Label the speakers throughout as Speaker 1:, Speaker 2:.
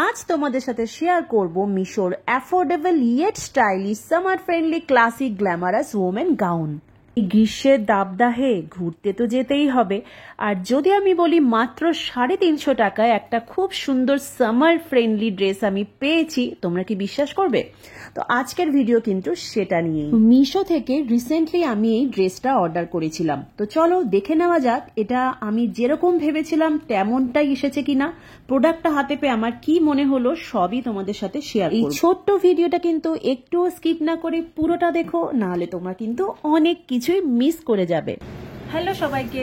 Speaker 1: আজ তোমাদের সাথে শেয়ার করব মিশোর affordable yet stylish summer friendly classic glamorous women gown. এই গ্রীষ্মের দাবদাহে ঘুরতে তো যেতেই হবে, আর যদি আমি বলি মাত্র 350 টাকায় একটা খুব সুন্দর সামার ফ্রেন্ডলি ড্রেস আমি পেয়েছি, তোমরা কি বিশ্বাস করবে? তো আজকের ভিডিও কিন্তু সেটা নিয়েই। মিশো থেকে রিসেন্টলি আমি এই ড্রেসটা অর্ডার করেছিলাম, তো চলো দেখে নেওয়া যাক এটা আমি যেরকম ভেবেছিলাম তেমনটাই এসেছে কিনা, প্রোডাক্টটা হাতে পেয়ে আমার কি মনে হলো সবই তোমাদের সাথে শেয়ার করব। এই ছোট্ট ভিডিওটা কিন্তু একটু স্কিপ না করে পুরোটা দেখো, নাহলে তোমরা কিন্তু অনেক কিছুই মিস করে যাবে। হ্যালো সবাইকে,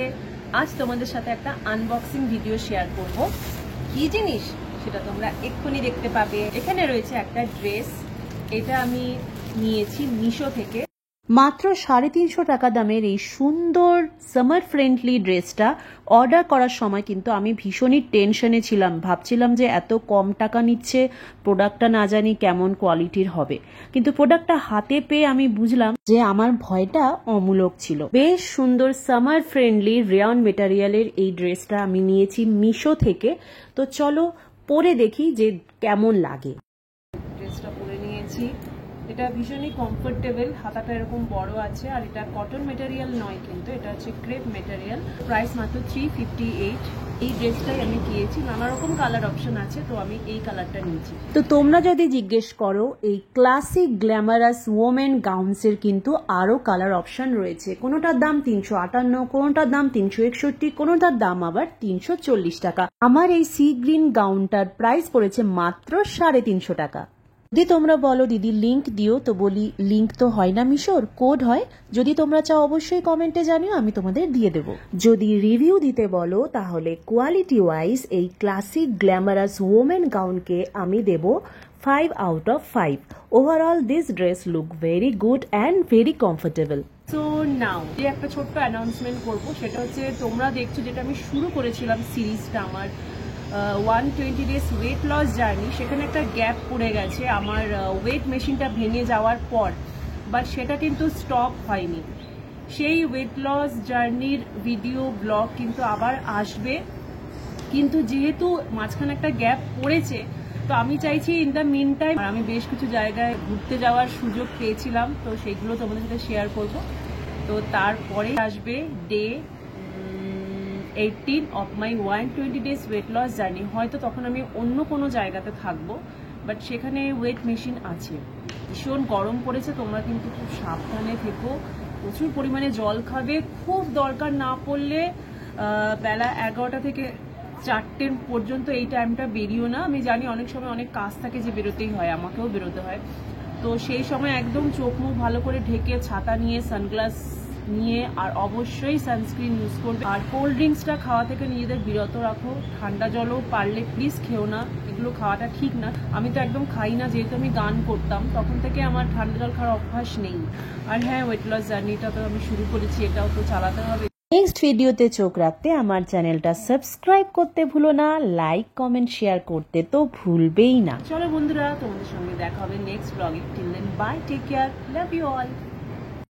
Speaker 1: আজ তোমাদের সাথে একটা আনবক্সিং ভিডিও শেয়ার করব। কি জিনিস সেটা তোমরা এক্ষুনি দেখতে পাবে। এখানে রয়েছে একটা ড্রেস, এটা আমি নিয়েছি মিশো থেকে। মাত্র 350 টাকা দামের এই সুন্দর সামার ফ্রেন্ডলি ড্রেসটা অর্ডার করার সময় কিন্তু আমি ভীষণই টেনশনে ছিলাম, ভাবছিলাম যে এত কম টাকা নিচ্ছে, প্রোডাক্টটা না জানি কেমন কোয়ালিটির হবে। কিন্তু প্রোডাক্টটা হাতে পেয়ে আমি বুঝলাম যে আমার ভয়টা অমূলক ছিল। বেশ সুন্দর সামার ফ্রেন্ডলি রেয়ন মেটেরিয়ালের এই ড্রেসটা আমি নিয়েছি মিশো থেকে। তো চলো পরে দেখি যে কেমন লাগে। ড্রেসটা পরে নিয়েছি, এটা ভীষণই কমফোর্টেবল, হাতাটা এরকম বড় আছে, আর এটা কটন মেটেরিয়াল নয় কিন্তু এটা হচ্ছে ক্রেপ মেটেরিয়াল। প্রাইস মাত্র 358। এই ড্রেসটাই আমি কিনেছি, নানা রকম কালার অপশন আছে, তো আমি এই কালারটা নিয়েছি। তো তোমরা যদি জিজ্ঞেস করো, এই ক্লাসিক গ্ল্যামারাস ওমেন গাউন্সের কিন্তু আরো কালার অপশন রয়েছে। কোনোটার দাম 358, কোনোটার দাম 361, কোনোটার দাম আবার 340 টাকা। আমার এই সি গ্রিন গাউনটার প্রাইস পড়েছে মাত্র 350 টাকা। যদি তোমরা বলো দিদি লিংক দিও, তো বলি লিংক তো হয় না মিশোর, কোড হয়। যদি তোমরা চাও অবশ্যই কমেন্টে জানিও, আমি তোমাদের দিয়ে দেবো। যদি রিভিউ দিতে বলো তাহলে কোয়ালিটি ওয়াইজ এই ক্লাসিক গ্ল্যামারাস ওমেন গাউনকে আমি দেব 5 out of 5। Overall this dress look very good and very comfortable. So now যে একটা ছোট্ট অ্যানাউন্সমেন্ট করবো, সেটা হচ্ছে তোমরা দেখছো যেটা আমি শুরু করেছিলাম সিরিজটা আমার 120 ডেজ ওয়েট লস জার্নি, সেখানে একটা গ্যাপ পড়ে গেছে আমার ওয়েট মেশিনটা ভেঙে যাওয়ার পর, বাট সেটা কিন্তু স্টপ হয়নি। সেই ওয়েট লস জার্নির ভিডিও ব্লগ কিন্তু আবার আসবে, কিন্তু যেহেতু মাঝখানে একটা গ্যাপ পড়েছে, তো আমি চাইছি ইন দ্য মিন টাইম আমি বেশ কিছু জায়গায় ঘুরতে যাওয়ার সুযোগ পেয়েছিলাম, তো সেইগুলো তোমাদের সাথে শেয়ার করব। তো তারপরে আসবে day 18 of my 120 days weight loss journey. হয়তো তখন আমি অন্য কোনো জায়গাতে থাকবো, বাট সেখানে ওয়েট মেশিন আছে। ভীষণ গরম পড়েছে, তোমরা কিন্তু খুব সাবধানে থেকো, প্রচুর পরিমাণে জল খাবে, খুব দরকার না পড়লে বেলা 11টা থেকে 4টে পর্যন্ত এই টাইমটা বেরিও না। আমি জানি অনেক সময় অনেক কাজ থাকে যে বেরোতেই হয়, আমাকেও বেরোতে হয়, তো সেই সময় একদম চোখ মুখ ভালো করে ঢেকে ছাতা নিয়ে সানগ্লাস নিয়ে আর অবশ্যই সানস্ক্রিন ইউজ করবে। আর কোল্ড ড্রিঙ্কসটা খাওয়া থেকে নিজেদের বিরত রাখো, ঠান্ডা জলও পারলে প্লিজ খেও না, এগুলো খাওয়াটা ঠিক না। আমি তো একদম খাই না, যেহেতু আমি গান করতাম তখন থেকে আমার ঠান্ডা জল খাওয়ার অভ্যাস নেই। আর হ্যাঁ, ওয়েট লস জার্নিটা তো আমি শুরু করেছি, এটাও তো চালাতে হবে। নেক্সট ভিডিওতে চোখ রাখতে আমার চ্যানেলটা সাবস্ক্রাইব করতে ভুলো না, লাইক কমেন্ট শেয়ার করতে তো ভুলবেই না। চলো বন্ধুরা, তোমাদের সঙ্গে দেখা হবে নেক্সট ব্লগে। Till then bye, take care, love you all.